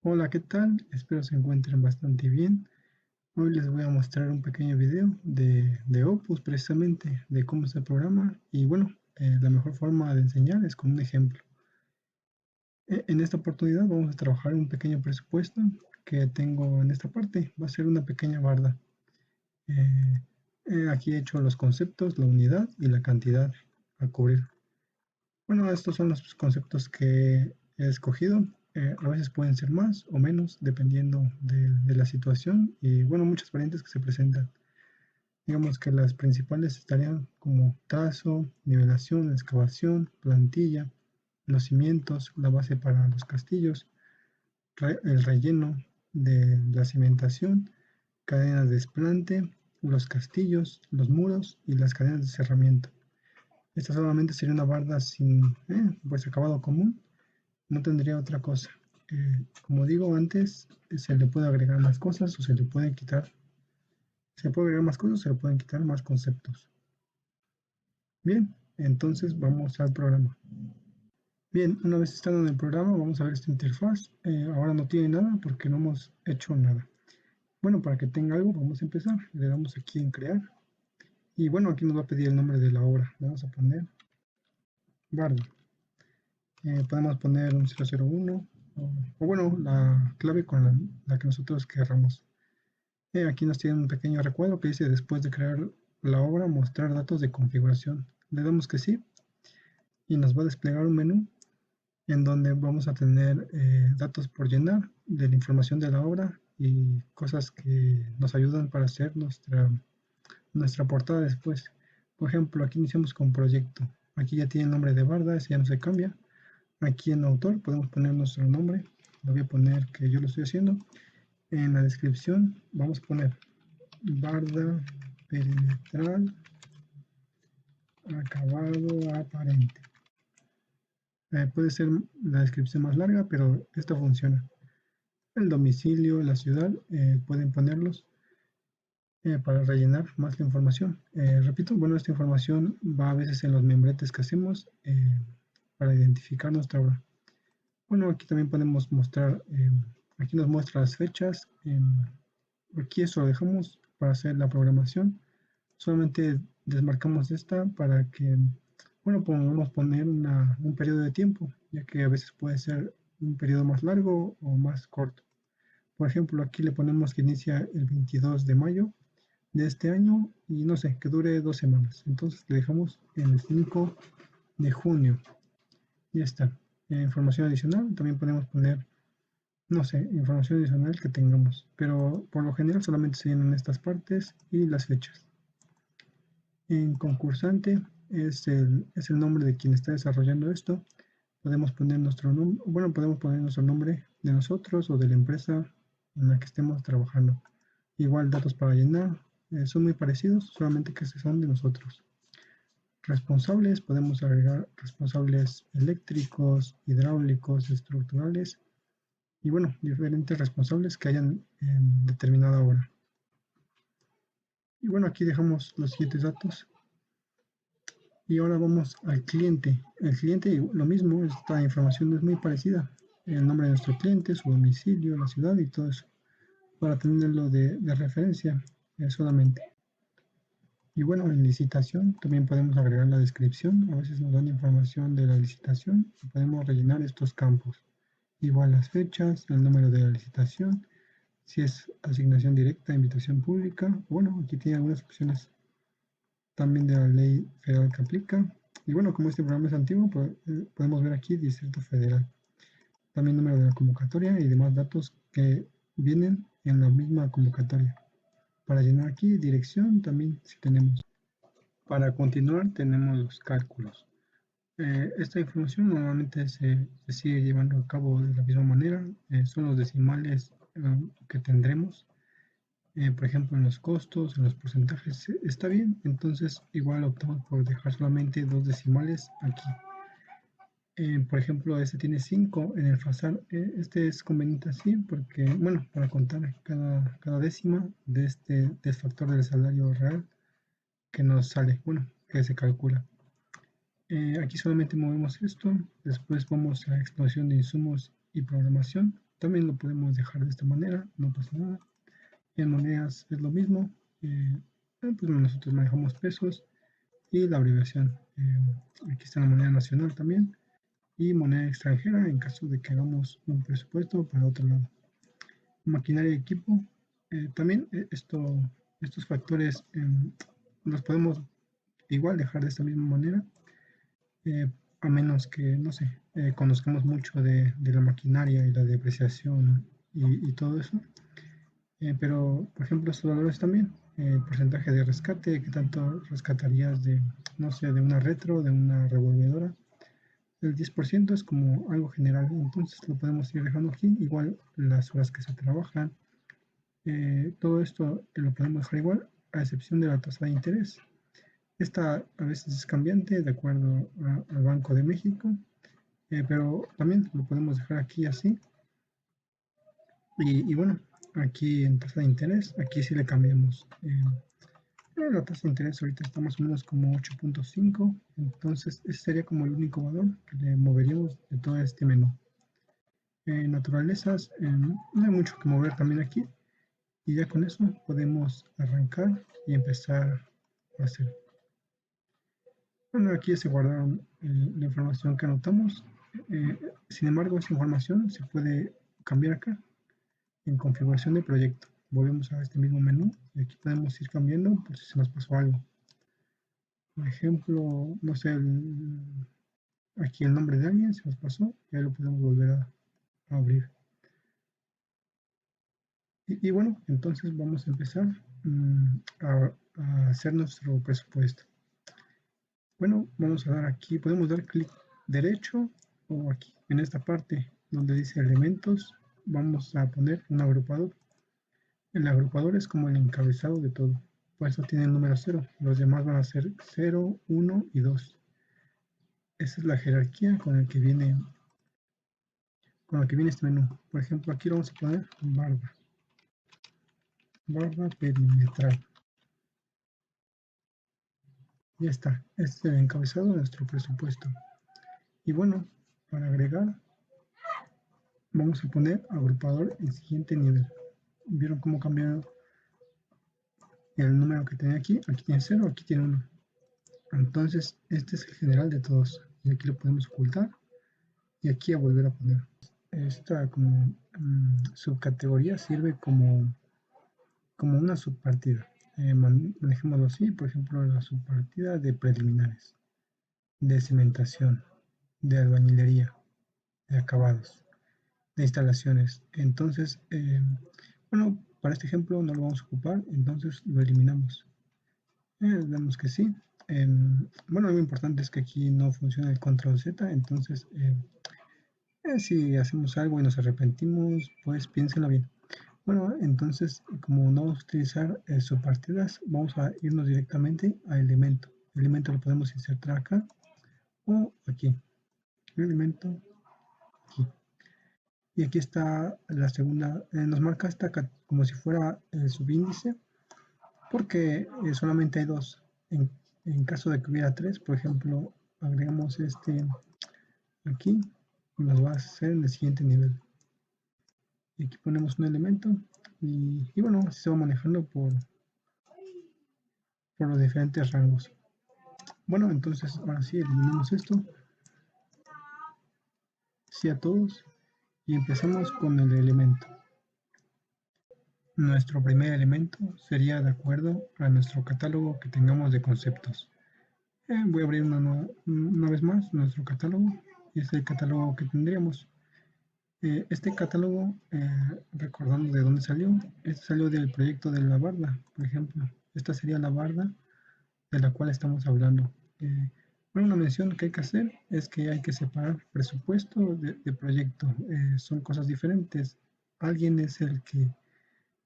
Hola, ¿qué tal? Espero se encuentren bastante bien. Hoy les voy a mostrar un pequeño video de Opus, precisamente, de cómo es el programa. Y bueno, la mejor forma de enseñar es con un ejemplo. En esta oportunidad vamos a trabajar un pequeño presupuesto que tengo en esta parte. Va a ser una pequeña barda. Eh, Aquí he hecho los conceptos, la unidad y la cantidad a cubrir. Bueno, estos son los conceptos que he escogido. A veces pueden ser más o menos dependiendo de la situación y bueno, muchas variantes que se presentan. Digamos que las principales estarían como trazo, nivelación, excavación, plantilla, los cimientos, la base para los castillos, el relleno de la cimentación, cadenas de desplante, los castillos, los muros y las cadenas de cerramiento. Esta solamente sería una barda sin pues acabado común, no tendría otra cosa. Como digo antes, se le puede agregar más cosas o se le pueden quitar. Se puede agregar más cosas, se le pueden quitar más conceptos. Bien, entonces vamos al programa. Bien, una vez estando en el programa, vamos a ver esta interfaz. Ahora no tiene nada porque no hemos hecho nada. Bueno, para que tenga algo, vamos a empezar. Le damos aquí en crear. Y bueno, aquí nos va a pedir el nombre de la obra. Vamos a poner barda. Podemos poner un 001 o bueno, la clave con la que nosotros querramos. Aquí nos tiene un pequeño recuadro que dice después de crear la obra mostrar datos de configuración. Le damos que sí y nos va a desplegar un menú en donde vamos a tener datos por llenar de la información de la obra y cosas que nos ayudan para hacer nuestra portada después. Por ejemplo, aquí iniciamos con proyecto. Aquí ya tiene el nombre de barda, ese ya no se cambia. Aquí en autor podemos poner nuestro nombre. Lo voy a poner que yo lo estoy haciendo. En la descripción vamos a poner barda perimetral acabado aparente. Puede ser la descripción más larga, pero esta funciona. El domicilio, la ciudad, pueden ponerlos para rellenar más la información. Repito, bueno, esta información va a veces en los membretes que hacemos para identificar nuestra obra. Bueno, aquí también podemos mostrar, aquí nos muestra las fechas. Aquí eso lo dejamos para hacer la programación. Solamente desmarcamos esta para que, bueno, podamos poner un periodo de tiempo, ya que a veces puede ser un periodo más largo o más corto. Por ejemplo, aquí le ponemos que inicia el 22 de mayo de este año y no sé, que dure 2 semanas. Entonces le dejamos el 5 de junio. Ya está. Información adicional, también podemos poner, no sé, información adicional que tengamos, pero por lo general solamente se llenan estas partes y las fechas. En concursante es el nombre de quien está desarrollando esto. Podemos poner nuestro nombre, bueno, podemos poner nuestro nombre de nosotros o de la empresa en la que estemos trabajando. Igual datos para llenar, son muy parecidos, solamente que son de nosotros. Responsables, podemos agregar responsables eléctricos, hidráulicos, estructurales y bueno, diferentes responsables que hayan en determinada obra. Y bueno, aquí dejamos los siguientes datos. Y ahora vamos al cliente. El cliente, lo mismo, esta información es muy parecida. El nombre de nuestro cliente, su domicilio, la ciudad y todo eso. Para tenerlo de referencia solamente. Y bueno, en licitación también podemos agregar la descripción. A veces nos dan información de la licitación y podemos rellenar estos campos. Igual las fechas, el número de la licitación, si es asignación directa, invitación pública. Bueno, aquí tiene algunas opciones también de la ley federal que aplica. Y bueno, como este programa es antiguo, podemos ver aquí Distrito Federal. También número de la convocatoria y demás datos que vienen en la misma convocatoria. Para llenar aquí, dirección también si tenemos. Para continuar tenemos los cálculos. Esta información normalmente se sigue llevando a cabo de la misma manera. Son los decimales que tendremos. Por ejemplo, en los costos, en los porcentajes, está bien. Entonces, igual optamos por dejar solamente 2 decimales aquí. Por ejemplo, este tiene 5 en el FASAR. Este es conveniente así porque, bueno, para contar cada décima de este factor del salario real que nos sale, bueno, que se calcula. Aquí solamente movemos esto, después vamos a explotación de insumos y programación. también lo podemos dejar de esta manera, no pasa nada. En monedas es lo mismo, pues nosotros manejamos pesos y la abreviación. Aquí está la moneda nacional también y moneda extranjera en caso de que hagamos un presupuesto para otro lado. Maquinaria y equipo, también estos factores los podemos igual dejar de esta misma manera, a menos que, no sé, conozcamos mucho de la maquinaria y la depreciación y todo eso. Pero, por ejemplo, estos valores también, porcentaje de rescate, qué tanto rescatarías de, no sé, de una retro, de una revolvedora. El 10% es como algo general, entonces lo podemos ir dejando aquí, igual las horas que se trabajan, todo esto lo podemos dejar igual, a excepción de la tasa de interés. Esta a veces es cambiante de acuerdo al Banco de México, pero también lo podemos dejar aquí así. Y bueno, aquí en tasa de interés, aquí sí le cambiamos. La tasa de interés ahorita está más o menos como 8.5, entonces ese sería como el único valor que le moveríamos de todo este menú. Naturalezas, no hay mucho que mover también aquí, y ya con eso podemos arrancar y empezar a hacer. Bueno, aquí se guardaron la información que anotamos. Sin embargo, esa información se puede cambiar acá en configuración de proyecto. Volvemos a este mismo menú y aquí podemos ir cambiando por si se nos pasó algo. Por ejemplo, no sé, aquí el nombre de alguien se nos pasó y ahí lo podemos volver a abrir. Y bueno, entonces vamos a empezar a hacer nuestro presupuesto. Bueno, vamos a dar aquí, podemos dar clic derecho o aquí, en esta parte donde dice elementos, vamos a poner un agrupador. El agrupador es como el encabezado de todo, por eso tiene el número 0, los demás van a ser 0, 1 y 2. Esa es la jerarquía con la que viene este menú. Por ejemplo, aquí lo vamos a poner barra perimetral. Ya está, este es el encabezado de nuestro presupuesto. Y bueno, para agregar, vamos a poner agrupador en siguiente nivel. ¿Vieron cómo cambió el número que tenía aquí? Aquí tiene 0, aquí tiene 1. Entonces, este es el general de todos. Y aquí lo podemos ocultar. Y aquí a volver a poner. Esta como subcategoría sirve como una subpartida. Manejémoslo así, por ejemplo, la subpartida de preliminares, de cimentación, de albañilería, de acabados, de instalaciones. Entonces, bueno, para este ejemplo no lo vamos a ocupar, entonces lo eliminamos. Vemos que sí. Bueno, lo importante es que aquí no funciona el control Z, entonces si hacemos algo y nos arrepentimos, pues piénsenlo bien. Bueno, entonces, como no vamos a utilizar subpartidas, vamos a irnos directamente a elemento. El elemento lo podemos insertar acá o aquí. El elemento aquí. Y aquí está la segunda, nos marca esta como si fuera el subíndice, porque solamente hay dos. En caso de que hubiera tres, por ejemplo, agregamos este aquí y nos va a hacer en el siguiente nivel. Y aquí ponemos un elemento y bueno, así se va manejando por los diferentes rangos. Bueno, entonces ahora sí, eliminamos esto. Sí a todos y empezamos con el elemento. Nuestro primer elemento sería de acuerdo a nuestro catálogo que tengamos de conceptos. Voy a abrir una vez más nuestro catálogo y este es el catálogo que tendríamos. Este catálogo, recordando de dónde salió, este salió del proyecto de la barda, por ejemplo. Esta sería la barda de la cual estamos hablando. Bueno, una mención que hay que hacer es que hay que separar presupuesto de proyecto. Son cosas diferentes. Alguien es el que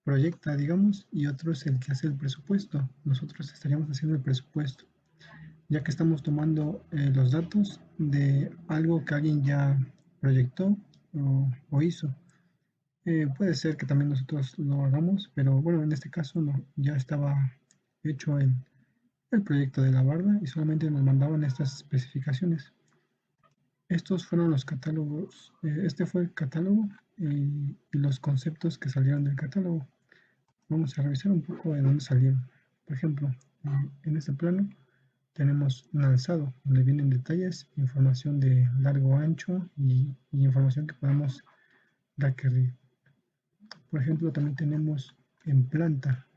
proyecta, digamos, y otro es el que hace el presupuesto. Nosotros estaríamos haciendo el presupuesto, ya que estamos tomando los datos de algo que alguien ya proyectó o hizo. Puede ser que también nosotros lo hagamos, pero bueno, en este caso no, ya estaba hecho el proyecto de la barda y solamente nos mandaban estas especificaciones. Estos fueron los catálogos, este fue el catálogo y los conceptos que salieron del catálogo. Vamos a revisar un poco de dónde salieron. Por ejemplo, en este plano tenemos un alzado donde vienen detalles, información de largo, ancho y información que podemos requerir. Por ejemplo, también tenemos en planta.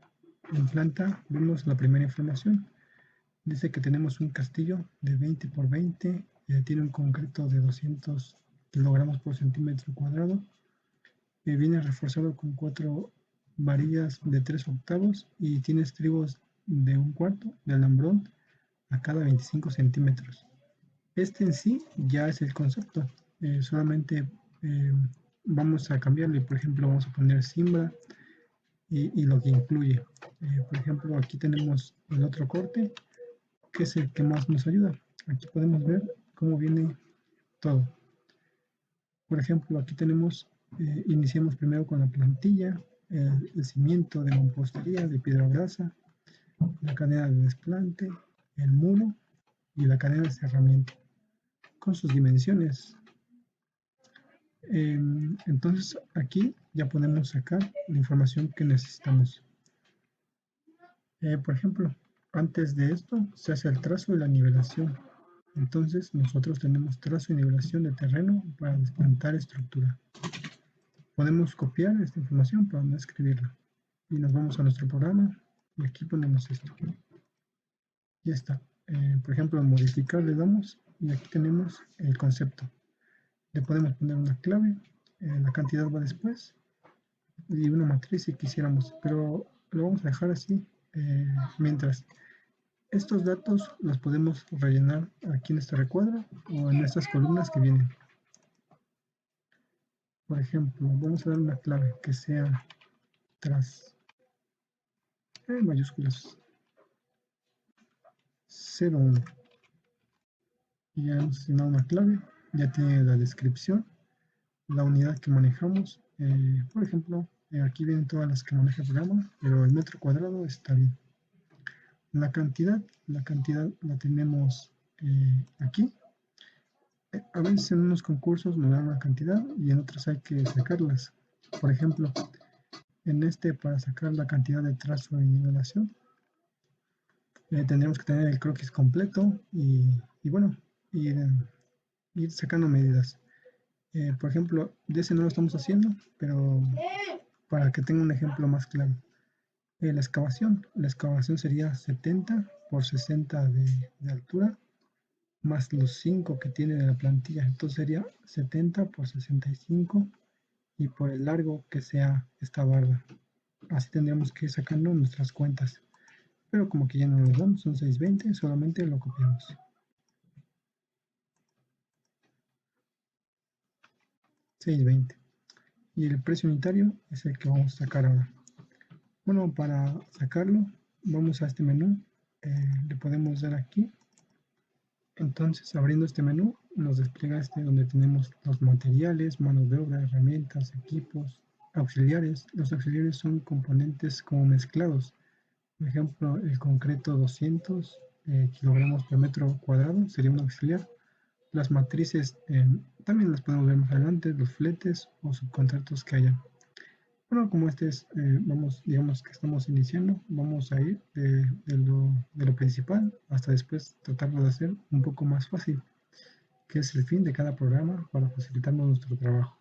En planta vemos la primera información. Dice que tenemos un castillo de 20 por 20, tiene un concreto de 200 kilogramos por centímetro cuadrado, viene reforzado con 4 varillas de 3 octavos y tiene estribos de 1/4 de alambrón a cada 25 centímetros. Este en sí ya es el concepto, solamente eh, vamos a cambiarle, por ejemplo, vamos a poner Simbra y lo que incluye. Por ejemplo, aquí tenemos el otro corte, que es el que más nos ayuda. Aquí podemos ver cómo viene todo. Por ejemplo, aquí tenemos, iniciamos primero con la plantilla, el cimiento de mampostería de piedra brasa, la cadena de desplante, el muro y la cadena de cerramiento, con sus dimensiones. Entonces aquí ya podemos sacar la información que necesitamos. Por ejemplo, antes de esto se hace el trazo y la nivelación. Entonces nosotros tenemos trazo y nivelación de terreno para desplantar estructura. Podemos copiar esta información para no escribirla. Y nos vamos a nuestro programa y aquí ponemos esto. Ya está. Por ejemplo, en modificar le damos y aquí tenemos el concepto. Le podemos poner una clave, la cantidad va después y una matriz si quisiéramos, pero lo vamos a dejar así mientras. Estos datos los podemos rellenar aquí en este recuadro o en estas columnas que vienen. Por ejemplo, vamos a dar una clave que sea tras en mayúsculas 01. Y ya hemos asignado una clave, ya tiene la descripción, la unidad que manejamos. Por ejemplo, aquí vienen todas las que maneja el programa, pero el metro cuadrado está bien. La cantidad la tenemos aquí. A veces en unos concursos nos dan una cantidad y en otros hay que sacarlas. Por ejemplo, en este para sacar la cantidad de trazo y nivelación, tendríamos que tener el croquis completo y bueno, ir sacando medidas. Por ejemplo, de ese no lo estamos haciendo, pero para que tenga un ejemplo más claro. La excavación sería 70 por 60 de altura, más los 5 que tiene de la plantilla. Entonces sería 70 por 65 y por el largo que sea esta barda. Así tendríamos que ir sacando nuestras cuentas. Pero como que ya no nos dan, son 620, solamente lo copiamos. 620. Y el precio unitario es el que vamos a sacar ahora. Bueno, para sacarlo, vamos a este menú, le podemos dar aquí. Entonces, abriendo este menú, nos despliega donde tenemos los materiales, mano de obra, herramientas, equipos, auxiliares. Los auxiliares son componentes como mezclados. Por ejemplo, el concreto 200 kilogramos por metro cuadrado sería un auxiliar. Las matrices también las podemos ver más adelante, los fletes o subcontratos que haya. Bueno, como digamos que estamos iniciando, vamos a ir de lo principal hasta después tratarlo de hacer un poco más fácil, que es el fin de cada programa para facilitarnos nuestro trabajo.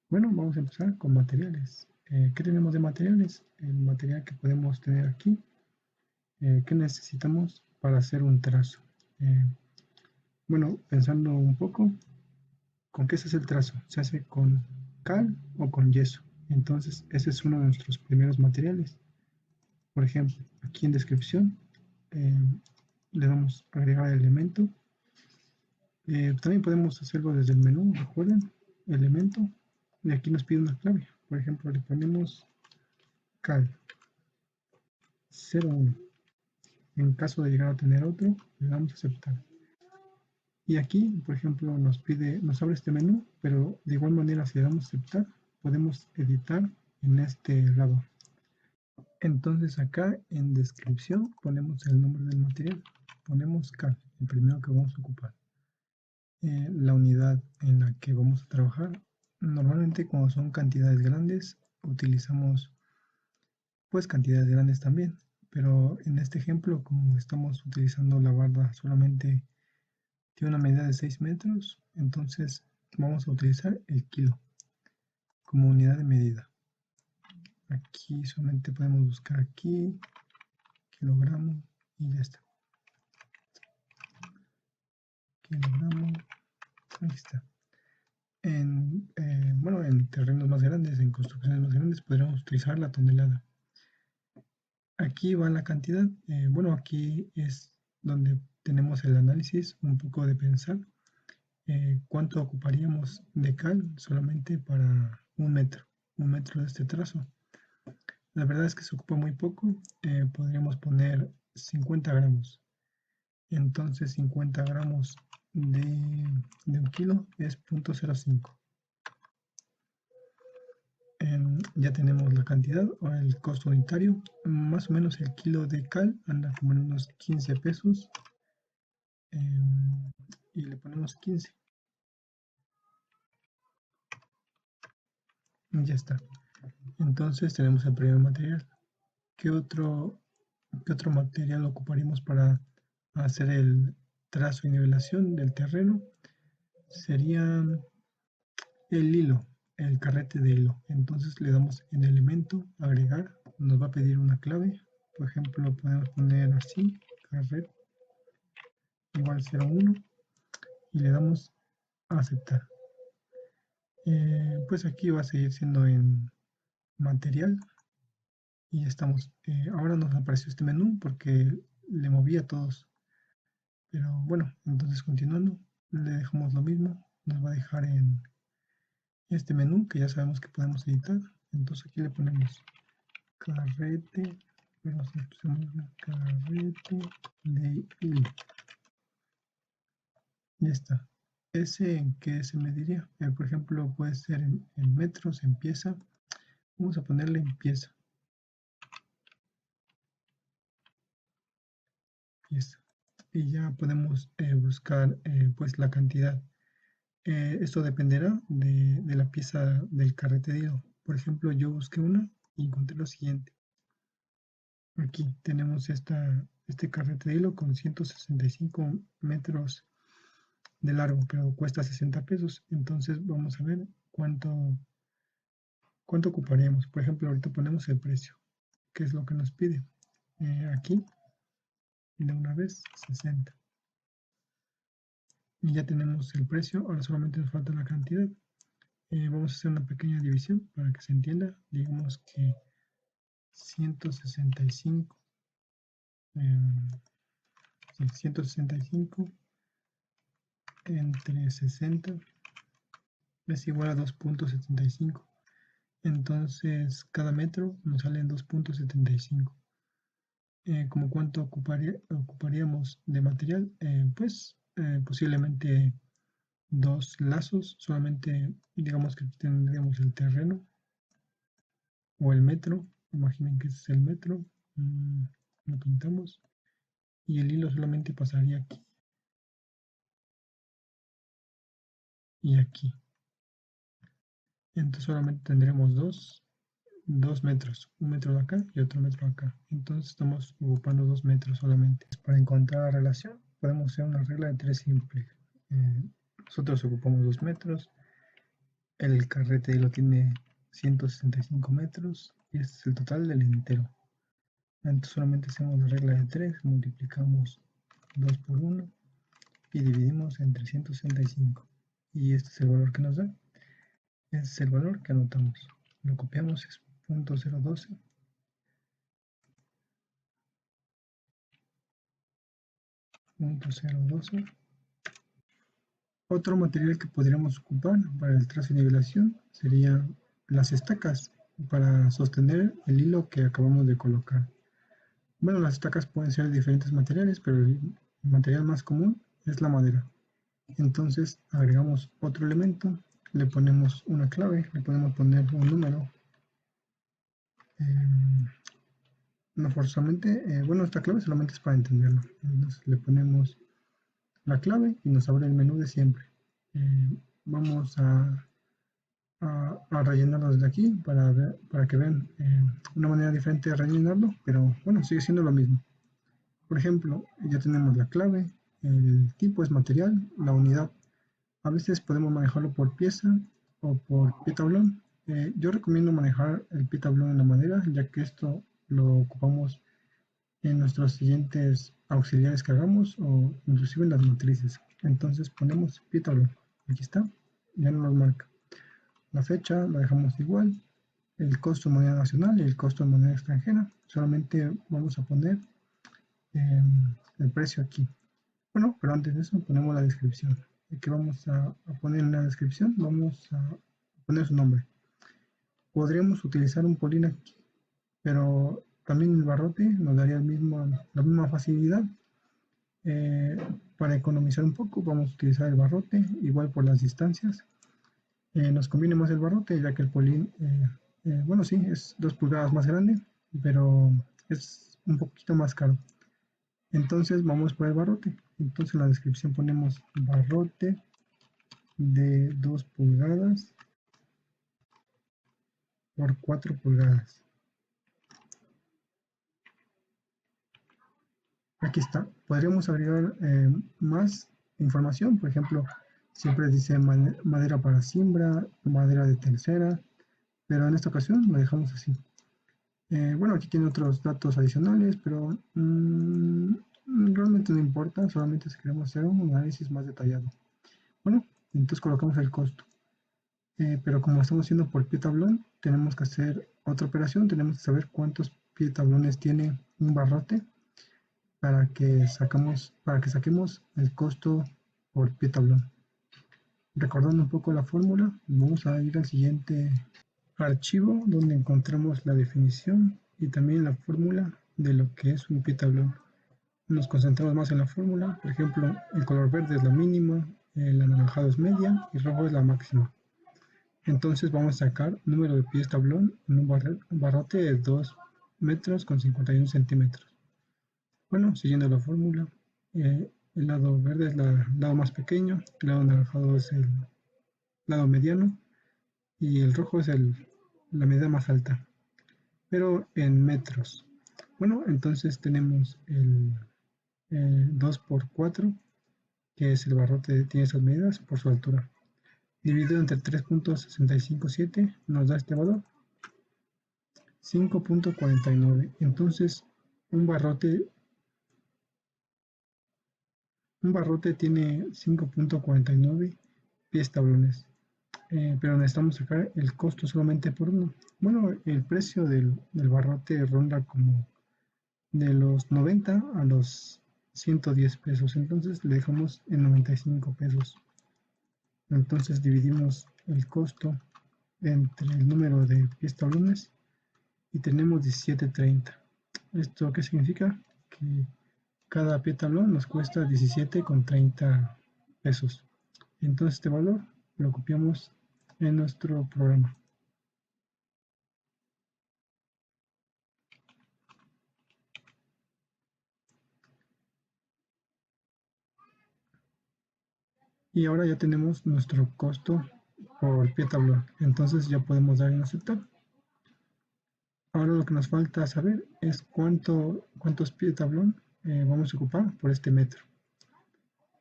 Bueno, vamos a empezar con materiales. ¿Qué tenemos de materiales? El material que podemos tener aquí. ¿Qué necesitamos para hacer un trazo? Bueno, pensando un poco, ¿con qué se hace el trazo? Se hace con cal o con yeso. Entonces, ese es uno de nuestros primeros materiales. Por ejemplo, aquí en descripción eh, le damos a agregar elemento. También podemos hacerlo desde el menú, recuerden, elemento. Y aquí nos pide una clave. Por ejemplo, le ponemos cal 01. En caso de llegar a tener otro, le damos a aceptar. Y aquí, por ejemplo, nos abre este menú, pero de igual manera si le damos a aceptar, podemos editar en este lado. Entonces acá en descripción ponemos el nombre del material, ponemos cal, el primero que vamos a ocupar. La unidad en la que vamos a trabajar, Normalmente cuando son cantidades grandes utilizamos pues cantidades grandes también, pero en este ejemplo como estamos utilizando la barda solamente tiene una medida de 6 metros, entonces vamos a utilizar el kilo como unidad de medida. Aquí solamente podemos buscar aquí kilogramo y ya está. Kilogramo, ahí está. Bueno, en terrenos más grandes, en construcciones más grandes, podríamos utilizar la tonelada. Aquí va la cantidad. Bueno, aquí es donde tenemos el análisis, un poco de pensar cuánto ocuparíamos de cal solamente para un metro de este trazo. La verdad es que se ocupa muy poco. Podríamos poner 50 gramos. Entonces 50 gramos de un kilo es 0.05. Ya tenemos la cantidad o el costo unitario. Más o menos el kilo de cal anda como en unos 15 pesos. Y le ponemos 15. Y ya está. Entonces tenemos el primer material. ¿Qué otro material ocuparíamos para hacer el trazo y nivelación del terreno? Sería el hilo, el carrete de hilo. Entonces le damos en elemento, agregar, nos va a pedir una clave. Por ejemplo, lo podemos poner así, carrete igual 01 y le damos a aceptar. Pues aquí va a seguir siendo en material y ya estamos. Ahora nos apareció este menú porque le moví a todos. Pero bueno, entonces continuando, le dejamos lo mismo. Nos va a dejar en este menú que ya sabemos que podemos editar. Entonces aquí le ponemos carrete, carrete de hilo. Ya está. ¿Ese en qué se mediría? Por ejemplo, puede ser en metros, en pieza. Vamos a ponerle en pieza. Pieza. Y ya podemos buscar pues la cantidad. Esto dependerá de la pieza del carrete de hilo. Por ejemplo, yo busqué una y encontré lo siguiente. Aquí tenemos este carrete de hilo con 165 metros de largo, pero cuesta 60 pesos. Entonces vamos a ver cuánto ocuparíamos. Por ejemplo, ahorita ponemos el precio, que es lo que nos pide. Aquí, de una vez, 60. Y ya tenemos el precio, ahora solamente nos falta la cantidad. Vamos a hacer una pequeña división para que se entienda. Digamos que 165, 165 entre 60 es igual a 2.75. Entonces, cada metro nos sale en 2.75. ¿Como cuánto ocuparíamos de material? Pues posiblemente 2 lazos, solamente digamos que tendríamos el terreno o el metro. Imaginen que ese es el metro. Lo pintamos y el hilo solamente pasaría aquí y aquí. Entonces solamente tendremos dos metros, un metro de acá y otro metro de acá. Entonces estamos ocupando 2 metros solamente. Para encontrar la relación podemos hacer una regla de 3 simple. Nosotros ocupamos 2 metros, el carrete de hilo tiene 165 metros y este es el total del entero. Entonces solamente hacemos la regla de 3, multiplicamos 2 por 1 y dividimos entre 165. Y este es el valor que nos da. Este es el valor que anotamos. Lo copiamos, es 0.012. Otro material que podríamos ocupar para el trazo y nivelación serían las estacas para sostener el hilo que acabamos de colocar. Bueno, las estacas pueden ser de diferentes materiales, pero el material más común es la madera. Entonces agregamos otro elemento, le ponemos una clave, le podemos poner un número. No forzosamente, bueno, esta clave solamente es para entenderlo. Entonces le ponemos la clave y nos abre el menú de siempre. Vamos a a rellenarlo desde aquí para que vean una manera diferente de rellenarlo, pero bueno, sigue siendo lo mismo. Por ejemplo, ya tenemos la clave, el tipo es material, la unidad. A veces podemos manejarlo por pieza o por pie tablón. Yo recomiendo manejar el pie tablón en la madera, ya que esto lo ocupamos en nuestros siguientes auxiliares que hagamos o inclusive en las matrices. Entonces ponemos pie tablón. Aquí está, ya no nos marca. La fecha la dejamos igual, el costo en moneda nacional y el costo en moneda extranjera. Solamente vamos a poner eh, el precio aquí. Bueno, pero antes de eso ponemos la descripción. ¿Qué vamos a poner en la descripción? Vamos a poner su nombre. Podríamos utilizar un polín aquí, pero también el barrote nos daría la misma facilidad. Eh, para economizar un poco vamos a utilizar el barrote, igual por las distancias. Nos conviene más el barrote, ya que el polín, bueno, sí, es 2 pulgadas más grande, pero es un poquito más caro. Entonces vamos por el barrote. Entonces en la descripción ponemos barrote de 2 pulgadas por 4 pulgadas. Aquí está. Podríamos agregar más información, por ejemplo, siempre dice madera para siembra, madera de tercera, pero en esta ocasión lo dejamos así. Bueno, aquí tiene otros datos adicionales, pero realmente no importa, solamente si queremos hacer un análisis más detallado. Bueno, entonces colocamos el costo. Pero como estamos haciendo por pie tablón, tenemos que hacer otra operación, tenemos que saber cuántos pie tablones tiene un barrote para que saquemos el costo por pie tablón. Recordando un poco la fórmula, vamos a ir al siguiente archivo donde encontramos la definición y también la fórmula de lo que es un pie tablón. Nos concentramos más en la fórmula, por ejemplo, el color verde es la mínima, el anaranjado es media y rojo es la máxima. Entonces vamos a sacar número de pies tablón en un barrote de 2 metros con 51 centímetros. Bueno, siguiendo la fórmula, el lado verde es el lado más pequeño, el lado anaranjado es el lado mediano y el rojo es la medida más alta, pero en metros. Bueno, entonces tenemos el 2 por 4, que es el barrote, tiene esas medidas por su altura. Dividido entre 3.657 nos da este valor, 5.49. Entonces, un barrote, un barrote tiene 5.49 pies tablones, pero necesitamos sacar el costo solamente por uno. Bueno, el precio del barrote ronda como de los 90 a los 110 pesos, entonces le dejamos en 95 pesos. Entonces dividimos el costo entre el número de pies tablones y tenemos 17.30. ¿Esto qué significa? Que cada pie tablón nos cuesta 17,30 pesos. Entonces este valor lo copiamos en nuestro programa. Y ahora ya tenemos nuestro costo por pie tablón. Entonces ya podemos dar en aceptar. Ahora lo que nos falta saber es cuántos pie tablón vamos a ocupar por este metro.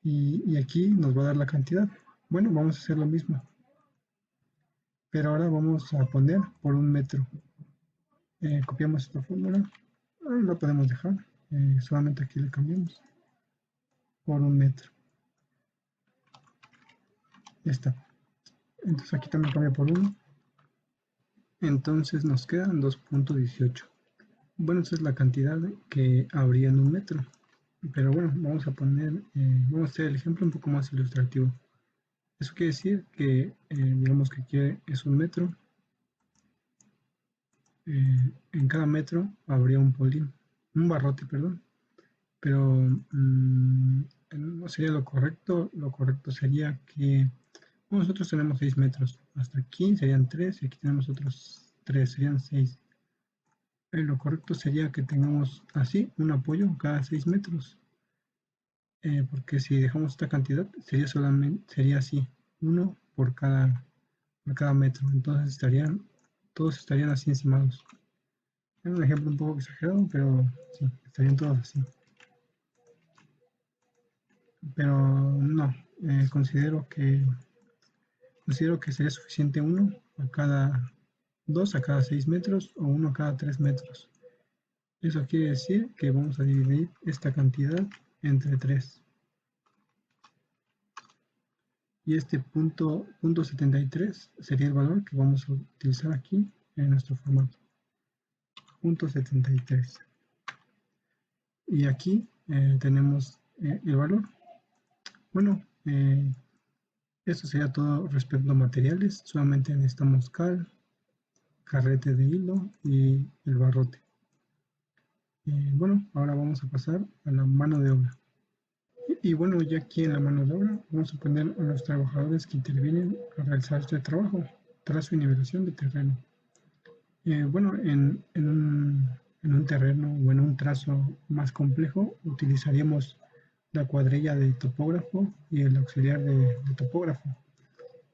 Y aquí nos va a dar la cantidad. Bueno, vamos a hacer lo mismo. Pero ahora vamos a poner por un metro. Copiamos esta fórmula. La podemos dejar. Solamente aquí le cambiamos por un metro. Ya está. Entonces aquí también cambia por 1. Entonces nos quedan 2.18. Bueno, esa es la cantidad que habría en un metro. Pero bueno, vamos a vamos a hacer el ejemplo un poco más ilustrativo. Eso quiere decir que, digamos que aquí es un metro. En cada metro habría un polín, un barrote, perdón. Pero no sería lo correcto. Lo correcto sería que nosotros tenemos 6 metros. Hasta aquí serían 3 y aquí tenemos otros 3, serían 6. Lo correcto sería que tengamos así un apoyo cada 6 metros. Porque si dejamos esta cantidad sería así, uno por cada por cada metro. Entonces todos estarían así encimados. Es un ejemplo un poco exagerado, pero sí, estarían todos así. Pero no, considero que sería suficiente uno a cada 2 a cada 6 metros o uno a cada 3 metros. Eso quiere decir que vamos a dividir esta cantidad entre 3. Y este punto 73 sería el valor que vamos a utilizar aquí en nuestro formato. Punto 73. Y aquí tenemos el valor. Bueno, esto sería todo respecto a materiales. Solamente necesitamos cal, carrete de hilo y el barrote. Bueno, ahora vamos a pasar a la mano de obra. Y bueno, ya aquí en la mano de obra vamos a poner a los trabajadores que intervienen a realizar este trabajo, trazo y nivelación de terreno. Bueno, en un terreno o en un trazo más complejo utilizaríamos la cuadrilla de topógrafo y el auxiliar de topógrafo.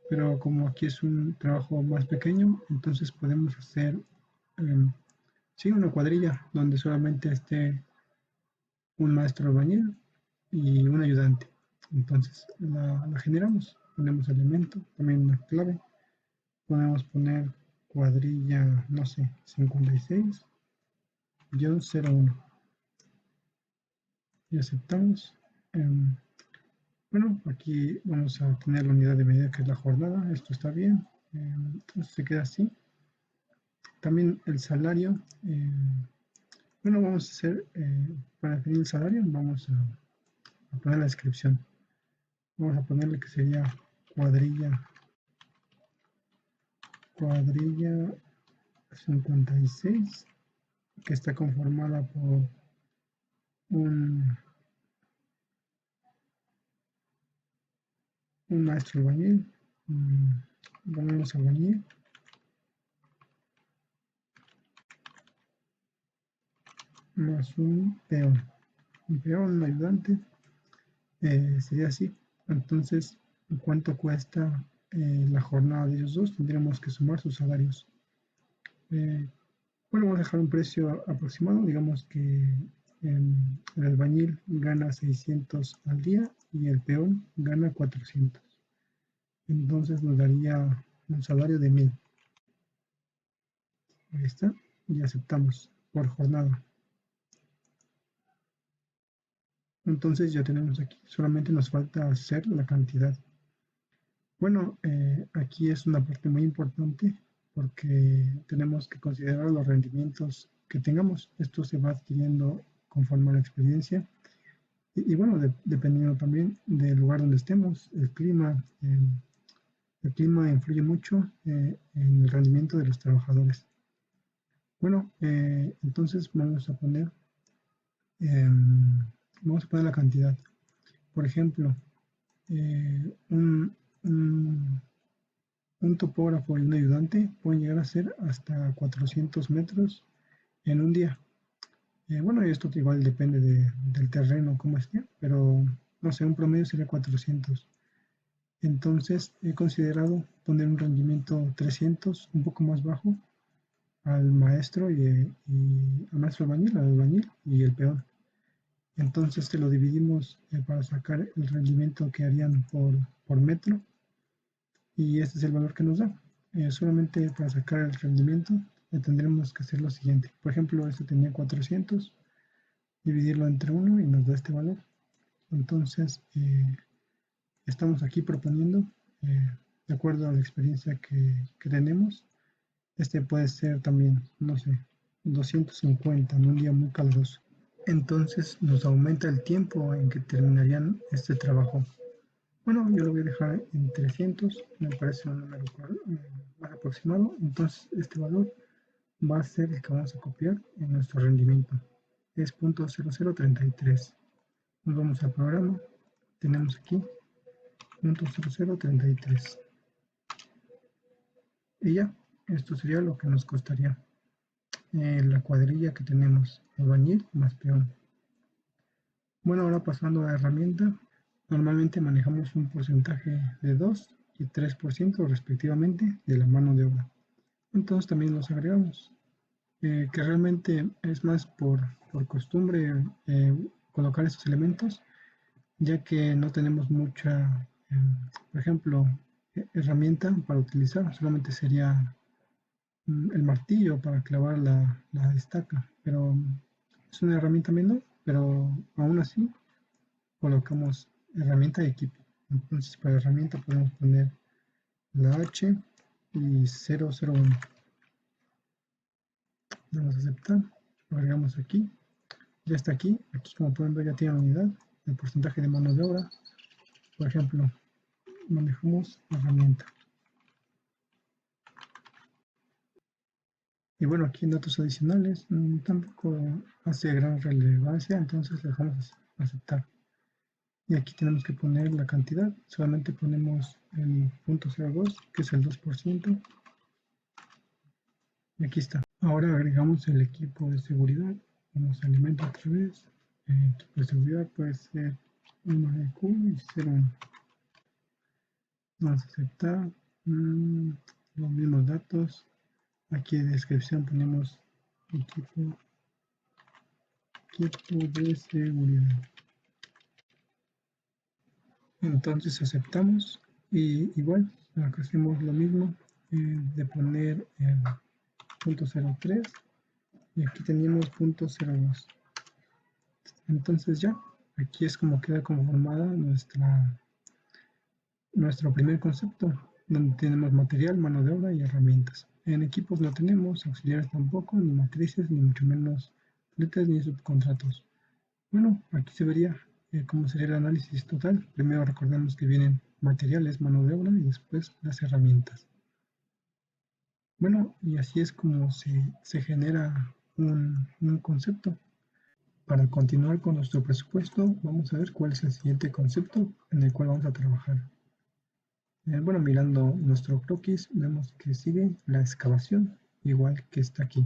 Pero como aquí es un trabajo más pequeño, entonces podemos hacer sí, una cuadrilla donde solamente esté un maestro albañil y un ayudante. Entonces la generamos, ponemos elemento, también una clave, podemos poner cuadrilla, no sé, 56-01 y aceptamos. Bueno, aquí vamos a tener la unidad de medida que es la jornada, esto está bien, entonces se queda así. También el salario, bueno, vamos a hacer, para definir el salario, vamos a poner la descripción. Vamos a ponerle que sería cuadrilla 56, que está conformada por un, un maestro albañil, ponemos albañil, más un peón, un ayudante, sería así. Entonces, ¿cuánto cuesta la jornada de ellos dos? Tendríamos que sumar sus salarios. Bueno, vamos a dejar un precio aproximado, digamos que el albañil gana 600 al día y el peón gana 400. Entonces nos daría un salario de 1000. Ahí está, y aceptamos por jornada. Entonces ya tenemos aquí, solamente nos falta hacer la cantidad. Bueno, aquí es una parte muy importante porque tenemos que considerar los rendimientos que tengamos. Esto se va adquiriendo conforme a la experiencia y bueno, dependiendo también del lugar donde estemos, el clima. El clima influye mucho en el rendimiento de los trabajadores. Bueno, entonces vamos a poner la cantidad. Por ejemplo, un, un, un topógrafo y un ayudante pueden llegar a ser hasta 400 metros en un día. Bueno, esto igual depende del terreno, cómo esté, pero no sé, un promedio sería 400. Entonces he considerado poner un rendimiento 300, un poco más bajo, al maestro y al maestro albañil, al albañil y el peón. Entonces te lo dividimos para sacar el rendimiento que harían por metro y este es el valor que nos da. Solamente para sacar el rendimiento tendremos que hacer lo siguiente. Por ejemplo, este tenía 400, dividirlo entre 1 y nos da este valor. Entonces estamos aquí proponiendo, de acuerdo a la experiencia que tenemos, este puede ser también, no sé, 250 en un día muy caluroso. Entonces nos aumenta el tiempo en que terminarían este trabajo. Bueno, yo lo voy a dejar en 300, me parece un número más aproximado. Entonces este valor va a ser el que vamos a copiar en nuestro rendimiento. Es .0033. Nos vamos al programa, tenemos aquí .0033. Y ya, esto sería lo que nos costaría la cuadrilla que tenemos, albañil más peón. Bueno, ahora pasando a la herramienta, normalmente manejamos un porcentaje de 2 y 3% respectivamente de la mano de obra. Entonces también los agregamos, que realmente es más por costumbre colocar estos elementos, ya que no tenemos mucha, por ejemplo, herramienta para utilizar, solamente sería el martillo para clavar la estaca, pero es una herramienta menor, pero aún así colocamos herramienta y equipo. Entonces para herramienta podemos poner la H y 001. Damos a aceptar, lo agregamos aquí, ya está aquí, aquí como pueden ver ya tiene la unidad, el porcentaje de mano de obra. Por ejemplo, manejamos herramienta. Y bueno, aquí en datos adicionales tampoco hace gran relevancia, entonces le dejamos aceptar. Y aquí tenemos que poner la cantidad, solamente ponemos el 0.02, que es el 2%. Y aquí está. Ahora agregamos el equipo de seguridad. Vamos a elemento otra vez. Equipo de seguridad puede ser 1EQ y 01. Vamos a aceptar los mismos datos. Aquí en descripción ponemos equipo de seguridad. Entonces aceptamos y igual acá hacemos lo mismo de poner el 0.03 y aquí tenemos 0.02. Entonces ya, aquí es como queda conformada nuestro primer concepto, donde tenemos material, mano de obra y herramientas. En equipos no tenemos auxiliares tampoco, ni matrices, ni mucho menos fletes ni subcontratos. Bueno, aquí se vería cómo sería el análisis total. Primero recordemos que vienen materiales, mano de obra y después las herramientas. Bueno, y así es como se genera un concepto. Para continuar con nuestro presupuesto, vamos a ver cuál es el siguiente concepto en el cual vamos a trabajar. Bueno, mirando nuestro croquis, vemos que sigue la excavación, igual que está aquí.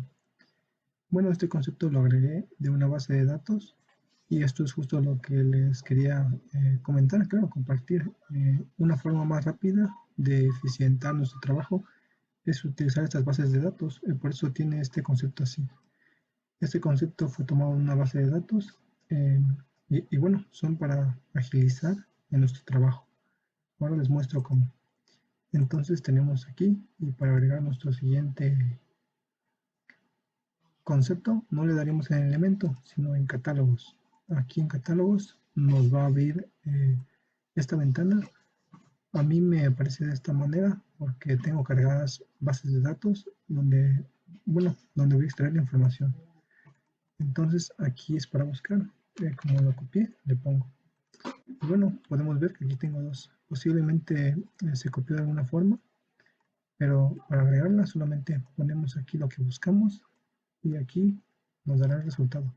Bueno, este concepto lo agregué de una base de datos y esto es justo lo que les quería comentar, claro, compartir. Una forma más rápida de eficientar nuestro trabajo es utilizar estas bases de datos, por eso tiene este concepto así. Este concepto fue tomado en una base de datos y bueno, son para agilizar en nuestro trabajo. Ahora les muestro cómo. Entonces tenemos aquí, y para agregar nuestro siguiente concepto, no le daremos en elemento, sino en catálogos. Aquí en catálogos nos va a abrir esta ventana. A mí me aparece de esta manera porque tengo cargadas bases de datos donde, bueno, donde voy a extraer la información. Entonces aquí es para buscar, como lo copié, le pongo. Y bueno, podemos ver que aquí tengo dos. Posiblemente se copió de alguna forma, pero para agregarla solamente ponemos aquí lo que buscamos y aquí nos dará el resultado.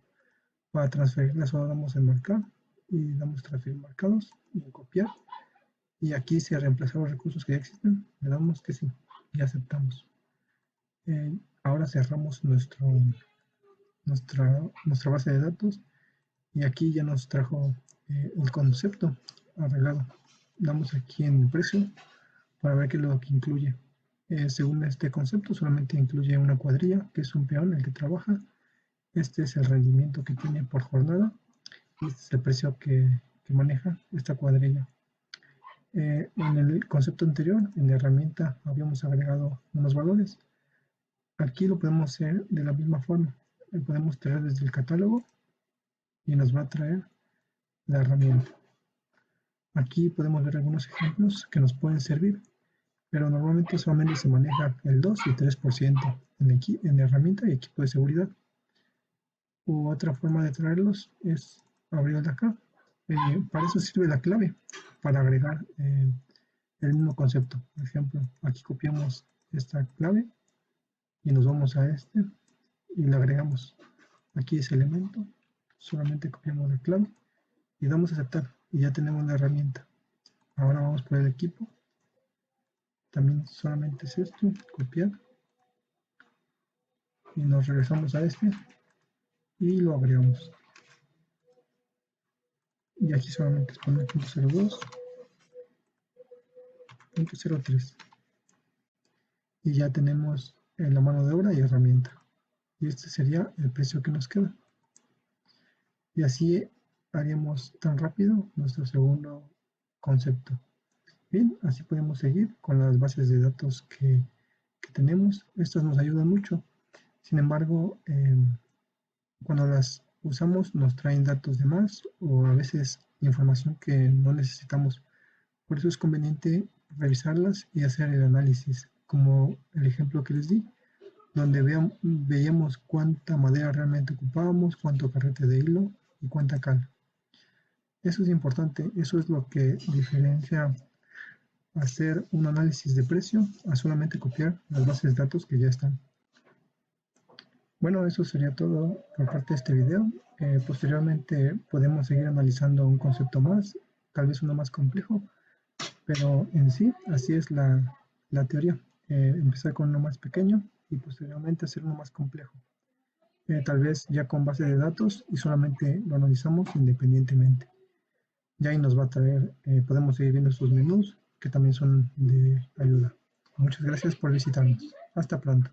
Para transferirla solo damos en marcar y damos transferir marcados y en copiar. Y aquí si reemplazar los recursos que ya existen, le damos que sí y aceptamos. Ahora cerramos nuestra base de datos y aquí ya nos trajo el concepto arreglado. Damos aquí en el precio para ver qué es lo que incluye. Según este concepto solamente incluye una cuadrilla, que es un peón el que trabaja. Este es el rendimiento que tiene por jornada y este es el precio que maneja esta cuadrilla. En el concepto anterior, en la herramienta, habíamos agregado unos valores. Aquí lo podemos hacer de la misma forma. Podemos traer desde el catálogo y nos va a traer la herramienta. Aquí podemos ver algunos ejemplos que nos pueden servir, pero normalmente solamente se maneja el 2 y 3% en herramienta y equipo de seguridad. U otra forma de traerlos es abrir de acá. Para eso sirve la clave, para agregar el mismo concepto. Por ejemplo, aquí copiamos esta clave y nos vamos a este y le agregamos. Aquí ese elemento, solamente copiamos la clave y damos a aceptar y ya tenemos la herramienta. Ahora vamos por el equipo. También solamente es esto, copiar y nos regresamos a este y lo agregamos. Y aquí solamente es poner .02 0.03 y ya tenemos la mano de obra y herramienta. Y este sería el precio que nos queda. Y así haríamos tan rápido nuestro segundo concepto. Bien, así podemos seguir con las bases de datos que tenemos. Estas nos ayudan mucho. Sin embargo, cuando las usamos nos traen datos de más o a veces información que no necesitamos. Por eso es conveniente revisarlas y hacer el análisis, como el ejemplo que les di, donde veíamos cuánta madera realmente ocupábamos, cuánto carrete de hilo y cuánta cal. Eso es importante, eso es lo que diferencia hacer un análisis de precio a solamente copiar las bases de datos que ya están. Bueno, eso sería todo por parte de este video. Posteriormente podemos seguir analizando un concepto más, tal vez uno más complejo, pero en sí, así es la teoría. Empezar con uno más pequeño y posteriormente hacer uno más complejo. Tal vez ya con base de datos y solamente lo analizamos independientemente. Ya ahí nos va a traer, podemos seguir viendo estos menús que también son de ayuda. Muchas gracias por visitarnos. Hasta pronto.